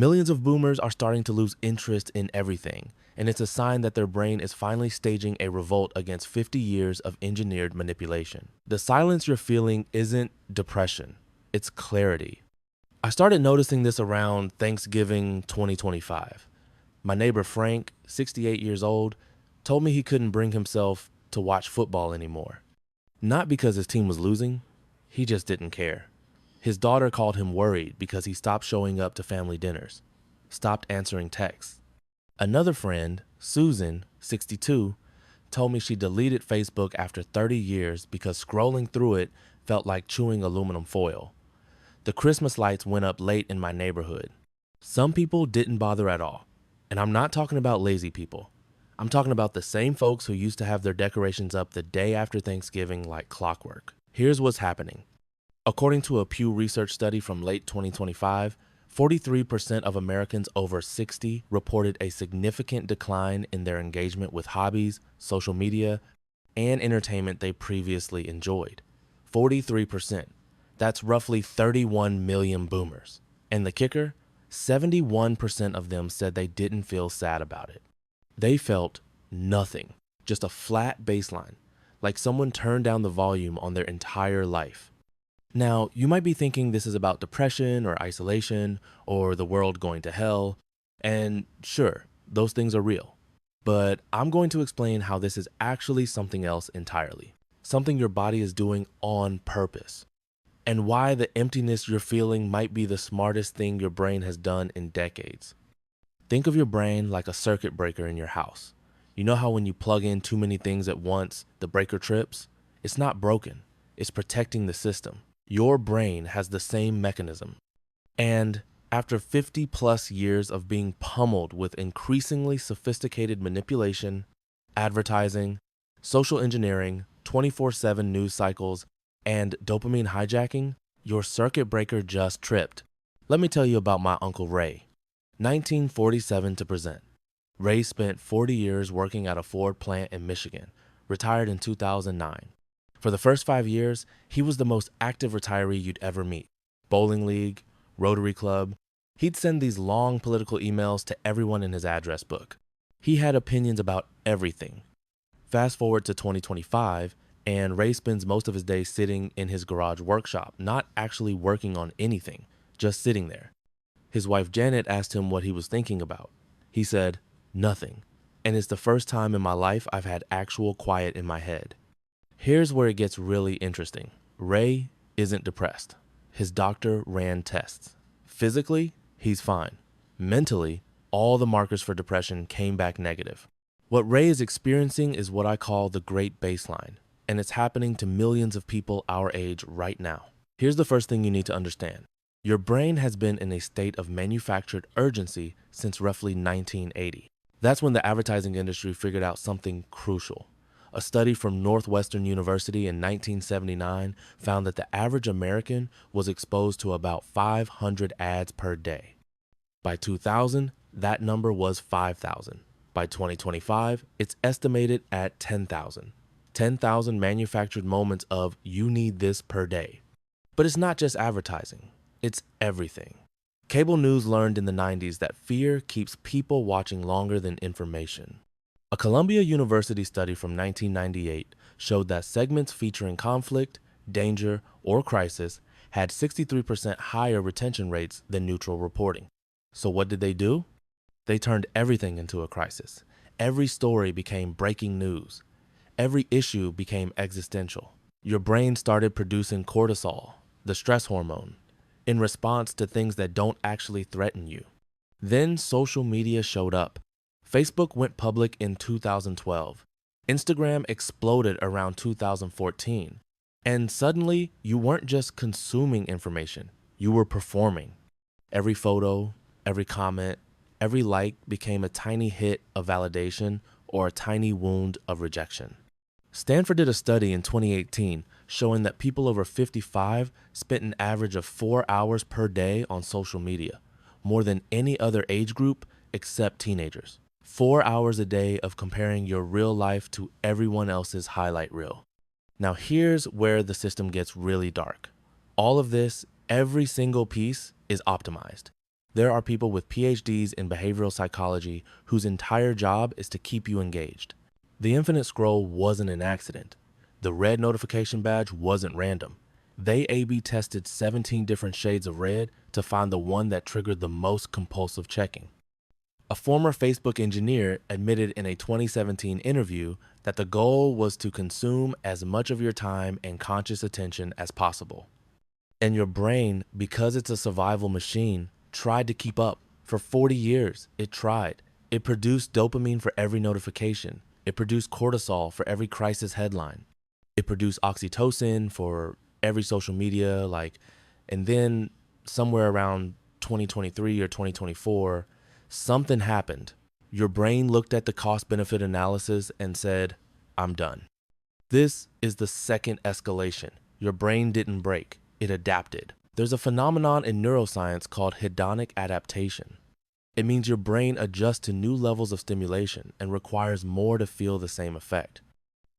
Millions of boomers are starting to lose interest in everything, and it's a sign that their brain is finally staging a revolt against 50 years of engineered manipulation. The silence you're feeling isn't depression, it's clarity. I started noticing this around Thanksgiving 2025. My neighbor Frank, 68 years old, told me he couldn't bring himself to watch football anymore. Not because his team was losing, he just didn't care. His daughter called him worried because he stopped showing up to family dinners, stopped answering texts. Another friend, Susan, 62, told me she deleted Facebook after 30 years because scrolling through it felt like chewing aluminum foil. The Christmas lights went up late in my neighborhood. Some people didn't bother at all. And I'm not talking about lazy people. I'm talking about the same folks who used to have their decorations up the day after Thanksgiving like clockwork. Here's what's happening. According to a Pew Research study from late 2025, 43% of Americans over 60 reported a significant decline in their engagement with hobbies, social media, and entertainment they previously enjoyed. 43%. That's roughly 31 million boomers. And the kicker? 71% of them said they didn't feel sad about it. They felt nothing, just a flat baseline, like someone turned down the volume on their entire life. Now, you might be thinking this is about depression or isolation or the world going to hell, and sure, those things are real. But I'm going to explain how this is actually something else entirely, something your body is doing on purpose, and why the emptiness you're feeling might be the smartest thing your brain has done in decades. Think of your brain like a circuit breaker in your house. You know how when you plug in too many things at once, the breaker trips? It's not broken, it's protecting the system. Your brain has the same mechanism. And after 50 plus years of being pummeled with increasingly sophisticated manipulation, advertising, social engineering, 24/7 news cycles, and dopamine hijacking, your circuit breaker just tripped. Let me tell you about my Uncle Ray. 1947 to present. Ray spent 40 years working at a Ford plant in Michigan, retired in 2009. For the first 5 years, he was the most active retiree you'd ever meet. Bowling league, Rotary Club. He'd send these long political emails to everyone in his address book. He had opinions about everything. Fast forward to 2025, and Ray spends most of his day sitting in his garage workshop, not actually working on anything, just sitting there. His wife Janet asked him what he was thinking about. He said, nothing. And it's the first time in my life I've had actual quiet in my head. Here's where it gets really interesting. Ray isn't depressed. His doctor ran tests. Physically, he's fine. Mentally, all the markers for depression came back negative. What Ray is experiencing is what I call the Great Baseline, and it's happening to millions of people our age right now. Here's the first thing you need to understand. Your brain has been in a state of manufactured urgency since roughly 1980. That's when the advertising industry figured out something crucial. A study from Northwestern University in 1979 found that the average American was exposed to about 500 ads per day. By 2000, that number was 5,000. By 2025, it's estimated at 10,000. 10,000 manufactured moments of "you need this" per day. But it's not just advertising, it's everything. Cable news learned in the 90s that fear keeps people watching longer than information. A Columbia University study from 1998 showed that segments featuring conflict, danger, or crisis had 63% higher retention rates than neutral reporting. So what did they do? They turned everything into a crisis. Every story became breaking news. Every issue became existential. Your brain started producing cortisol, the stress hormone, in response to things that don't actually threaten you. Then social media showed up. Facebook went public in 2012. Instagram exploded around 2014. And suddenly, you weren't just consuming information, you were performing. Every photo, every comment, every like became a tiny hit of validation or a tiny wound of rejection. Stanford did a study in 2018 showing that people over 55 spent an average of 4 hours per day on social media, more than any other age group except teenagers. 4 hours a day of comparing your real life to everyone else's highlight reel. Now here's where the system gets really dark. All of this, every single piece, is optimized. There are people with PhDs in behavioral psychology whose entire job is to keep you engaged. The infinite scroll wasn't an accident. The red notification badge wasn't random. They A/B tested 17 different shades of red to find the one that triggered the most compulsive checking. A former Facebook engineer admitted in a 2017 interview that the goal was to consume as much of your time and conscious attention as possible. And your brain, because it's a survival machine, tried to keep up. For 40 years, it tried. It produced dopamine for every notification. It produced cortisol for every crisis headline. It produced oxytocin for every social media, and then somewhere around 2023 or 2024, something happened. Your brain looked at the cost-benefit analysis and said, I'm done. This is the second escalation. Your brain didn't break, it adapted. There's a phenomenon in neuroscience called hedonic adaptation. It means your brain adjusts to new levels of stimulation and requires more to feel the same effect.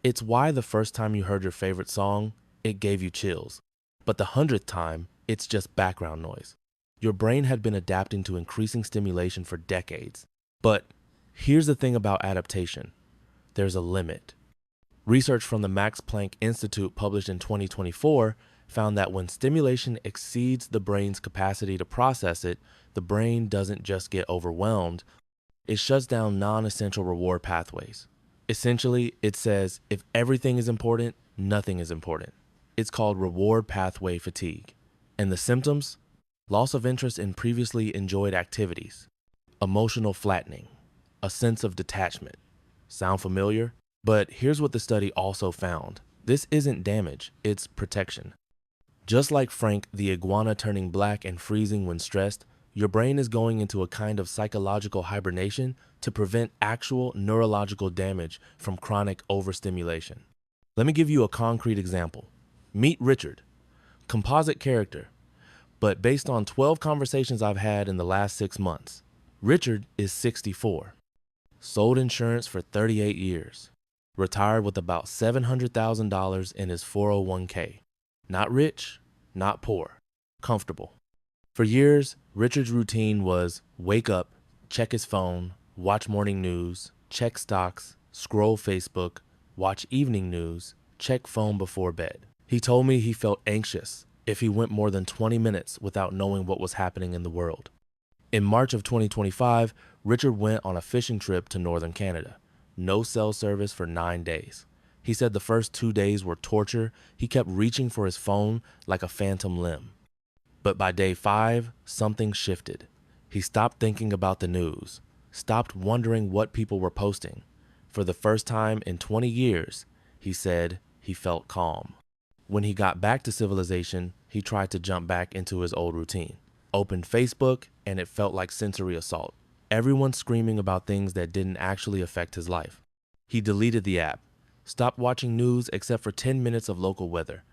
It's why the first time you heard your favorite song, it gave you chills. But the 100th time, it's just background noise. Your brain had been adapting to increasing stimulation for decades. But here's the thing about adaptation. There's a limit. Research from the Max Planck Institute published in 2024 found that when stimulation exceeds the brain's capacity to process it, the brain doesn't just get overwhelmed, it shuts down non-essential reward pathways. Essentially, it says if everything is important, nothing is important. It's called reward pathway fatigue. And the symptoms? Loss of interest in previously enjoyed activities, emotional flattening, a sense of detachment. Sound familiar? But here's what the study also found. This isn't damage, it's protection. Just like Frank, the iguana turning black and freezing when stressed, your brain is going into a kind of psychological hibernation to prevent actual neurological damage from chronic overstimulation. Let me give you a concrete example. Meet Richard, composite character, but based on 12 conversations I've had in the last 6 months. Richard is 64, sold insurance for 38 years, retired with about $700,000 in his 401k. Not rich, not poor, comfortable. For years, Richard's routine was wake up, check his phone, watch morning news, check stocks, scroll Facebook, watch evening news, check phone before bed. He told me he felt anxious if he went more than 20 minutes without knowing what was happening in the world. In March of 2025, Richard went on a fishing trip to northern Canada. No cell service for 9 days. He said the first 2 days were torture. He kept reaching for his phone like a phantom limb. But by day 5, something shifted. He stopped thinking about the news, stopped wondering what people were posting. For the first time in 20 years, he said he felt calm. When he got back to civilization, he tried to jump back into his old routine. Opened Facebook, and it felt like sensory assault. Everyone screaming about things that didn't actually affect his life. He deleted the app, stopped watching news except for 10 minutes of local weather,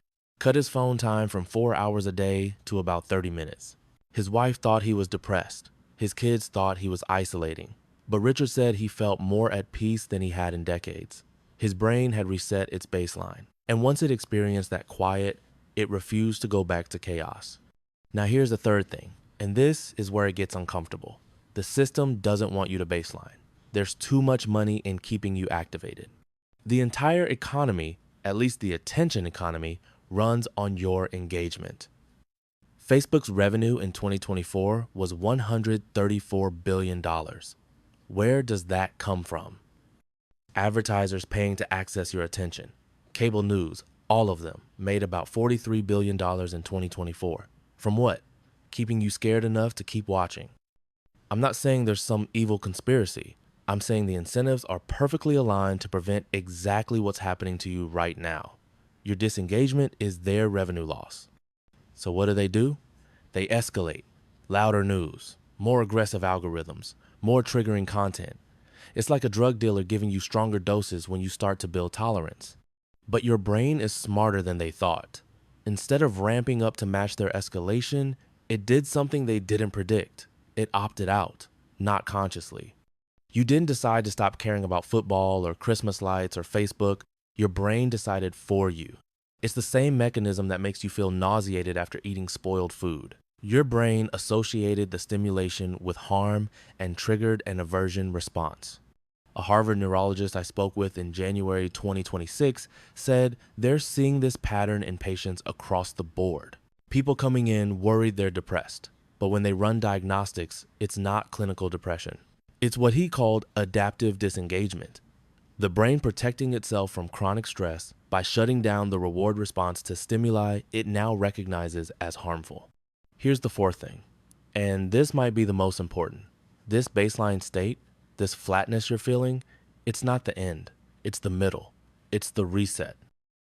cut his phone time from 4 hours a day to about 30 minutes. His wife thought he was depressed. His kids thought he was isolating. But Richard said he felt more at peace than he had in decades. His brain had reset its baseline. And once it experienced that quiet, it refused to go back to chaos. Now here's the third thing, and this is where it gets uncomfortable. The system doesn't want you to baseline. There's too much money in keeping you activated. The entire economy, at least the attention economy, runs on your engagement. Facebook's revenue in 2024 was $134 billion. Where does that come from? Advertisers paying to access your attention. Cable news, all of them, made about $43 billion in 2024. From what? Keeping you scared enough to keep watching. I'm not saying there's some evil conspiracy. I'm saying the incentives are perfectly aligned to prevent exactly what's happening to you right now. Your disengagement is their revenue loss. So what do? They escalate. Louder news, more aggressive algorithms, more triggering content. It's like a drug dealer giving you stronger doses when you start to build tolerance. But your brain is smarter than they thought. Instead of ramping up to match their escalation, it did something they didn't predict. It opted out, not consciously. You didn't decide to stop caring about football or Christmas lights or Facebook. Your brain decided for you. It's the same mechanism that makes you feel nauseated after eating spoiled food. Your brain associated the stimulation with harm and triggered an aversion response. A Harvard neurologist I spoke with in January 2026 said they're seeing this pattern in patients across the board. People coming in worried they're depressed, but when they run diagnostics, it's not clinical depression. It's what he called adaptive disengagement. The brain protecting itself from chronic stress by shutting down the reward response to stimuli it now recognizes as harmful. Here's the fourth thing, and this might be the most important. This baseline state, this flatness you're feeling, it's not the end, it's the middle, it's the reset.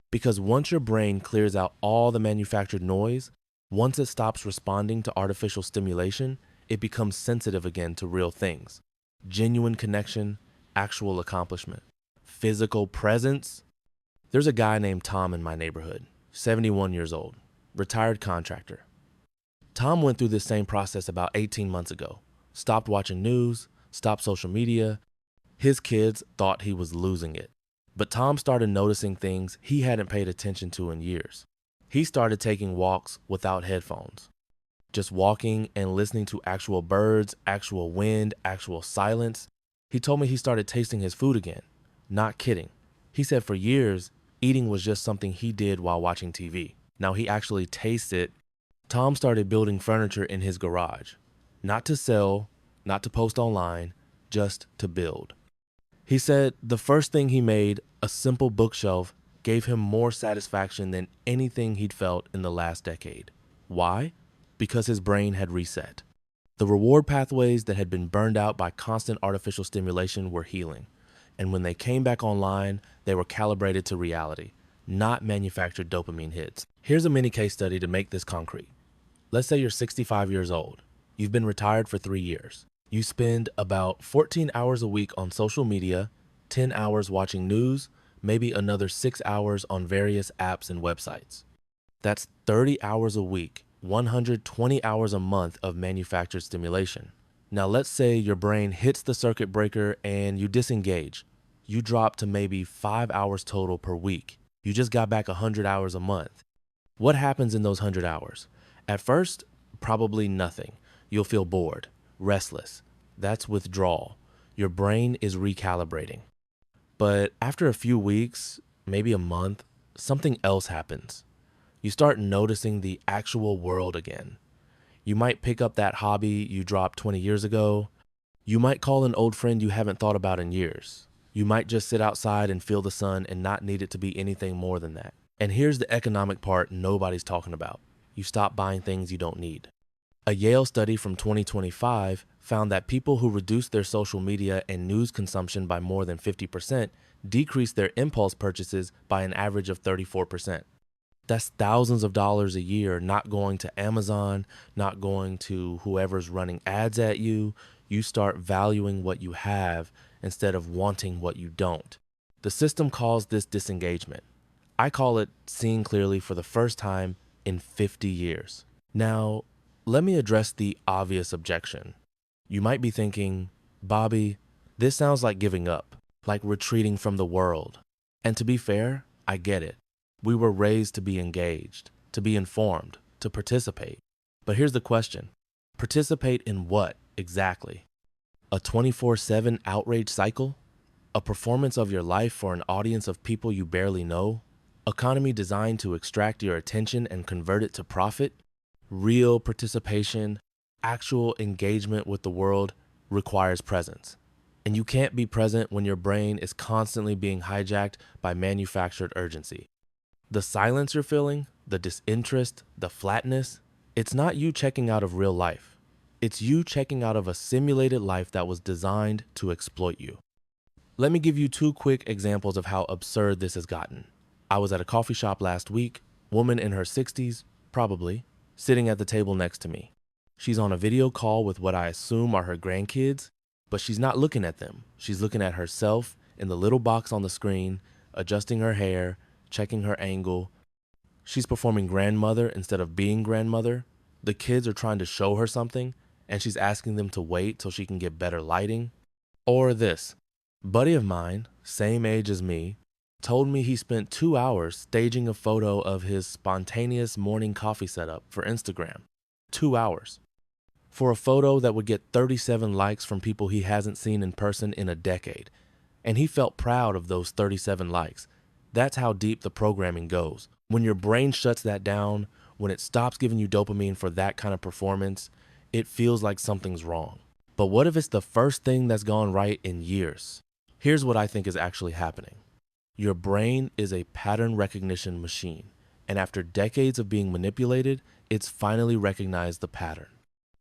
Because once your brain clears out all the manufactured noise, once it stops responding to artificial stimulation, it becomes sensitive again to real things. Genuine connection, actual accomplishment, physical presence. There's a guy named Tom in my neighborhood, 71 years old, retired contractor. Tom went through this same process about 18 months ago. Stopped watching news, stopped social media. His kids thought he was losing it. But Tom started noticing things he hadn't paid attention to in years. He started taking walks without headphones, just walking and listening to actual birds, actual wind, actual silence. He told me he started tasting his food again. Not kidding. He said for years, eating was just something he did while watching TV. Now he actually tastes it. Tom started building furniture in his garage. Not to sell, not to post online, just to build. He said the first thing he made, a simple bookshelf, gave him more satisfaction than anything he'd felt in the last decade. Why? Because his brain had reset. The reward pathways that had been burned out by constant artificial stimulation were healing. And when they came back online, they were calibrated to reality, not manufactured dopamine hits. Here's a mini case study to make this concrete. Let's say you're 65 years old. You've been retired for 3 years. You spend about 14 hours a week on social media, 10 hours watching news, maybe another 6 hours on various apps and websites. That's 30 hours a week, 120 hours a month of manufactured stimulation. Now let's say your brain hits the circuit breaker and you disengage. You drop to maybe 5 hours total per week. You just got back 100 hours a month. What happens in those 100 hours? At first, probably nothing. You'll feel bored, restless. That's withdrawal. Your brain is recalibrating. But after a few weeks, maybe a month, something else happens. You start noticing the actual world again. You might pick up that hobby you dropped 20 years ago. You might call an old friend you haven't thought about in years. You might just sit outside and feel the sun and not need it to be anything more than that. And here's the economic part nobody's talking about. You stop buying things you don't need. A Yale study from 2025 found that people who reduced their social media and news consumption by more than 50% decreased their impulse purchases by an average of 34%. That's thousands of dollars a year not going to Amazon, not going to whoever's running ads at you. You start valuing what you have instead of wanting what you don't. The system calls this disengagement. I call it seeing clearly for the first time in 50 years. Now, let me address the obvious objection. You might be thinking, Bobby, this sounds like giving up, like retreating from the world. And to be fair, I get it. We were raised to be engaged, to be informed, to participate. But here's the question. Participate in what exactly? A 24/7 outrage cycle? A performance of your life for an audience of people you barely know? Economy designed to extract your attention and convert it to profit? Real participation, actual engagement with the world requires presence. And you can't be present when your brain is constantly being hijacked by manufactured urgency. The silence you're feeling, the disinterest, the flatness, it's not you checking out of real life. It's you checking out of a simulated life that was designed to exploit you. Let me give you 2 quick examples of how absurd this has gotten. I was at a coffee shop last week, woman in her 60s, probably, sitting at the table next to me. She's on a video call with what I assume are her grandkids, but she's not looking at them. She's looking at herself in the little box on the screen, adjusting her hair, checking her angle. She's performing grandmother instead of being grandmother. The kids are trying to show her something, and she's asking them to wait till she can get better lighting. Or this, buddy of mine, same age as me, told me he spent 2 hours staging a photo of his spontaneous morning coffee setup for Instagram. 2 hours. For a photo that would get 37 likes from people he hasn't seen in person in a decade. And he felt proud of those 37 likes. That's how deep the programming goes. When your brain shuts that down, when it stops giving you dopamine for that kind of performance, it feels like something's wrong. But what if it's the first thing that's gone right in years? Here's what I think is actually happening. Your brain is a pattern recognition machine, and after decades of being manipulated, it's finally recognized the pattern.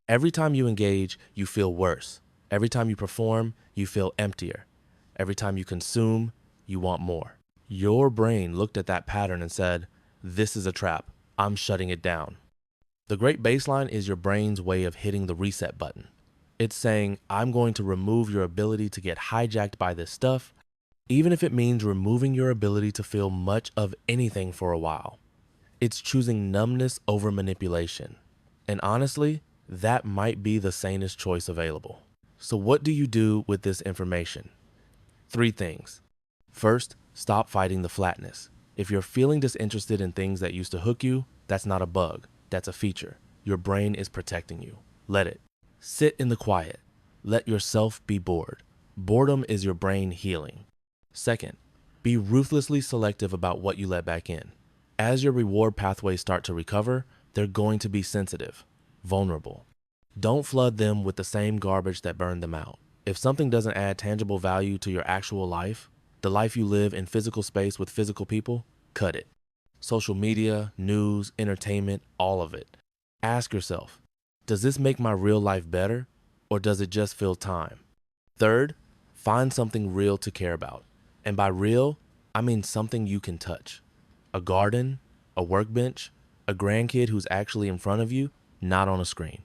Every time you engage, you feel worse. Every time you perform, you feel emptier. Every time you consume, you want more. Your brain looked at that pattern and said, "This is a trap. I'm shutting it down." The great baseline is your brain's way of hitting the reset button. It's saying, "I'm going to remove your ability to get hijacked by this stuff, even if it means removing your ability to feel much of anything for a while." It's choosing numbness over manipulation. And honestly, that might be the sanest choice available. So what do you do with this information? 3 things. First, stop fighting the flatness. If you're feeling disinterested in things that used to hook you, that's not a bug, that's a feature. Your brain is protecting you. Let it. Sit in the quiet. Let yourself be bored. Boredom is your brain healing. Second, be ruthlessly selective about what you let back in. As your reward pathways start to recover, they're going to be sensitive, vulnerable. Don't flood them with the same garbage that burned them out. If something doesn't add tangible value to your actual life, the life you live in physical space with physical people, cut it. Social media, news, entertainment, all of it. Ask yourself, does this make my real life better, or does it just fill time? Third, find something real to care about. And by real, I mean something you can touch. A garden, a workbench, a grandkid who's actually in front of you, not on a screen.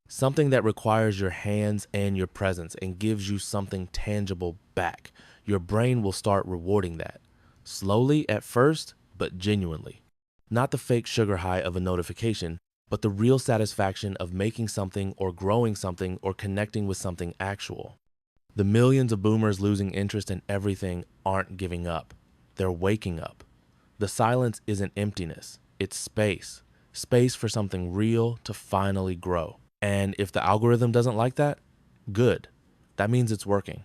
Something that requires your hands and your presence and gives you something tangible back. Your brain will start rewarding that. Slowly at first, but genuinely. Not the fake sugar high of a notification, but the real satisfaction of making something or growing something or connecting with something actual. The millions of boomers losing interest in everything aren't giving up. They're waking up. The silence isn't emptiness, it's space. Space for something real to finally grow. And if the algorithm doesn't like that, good. That means it's working.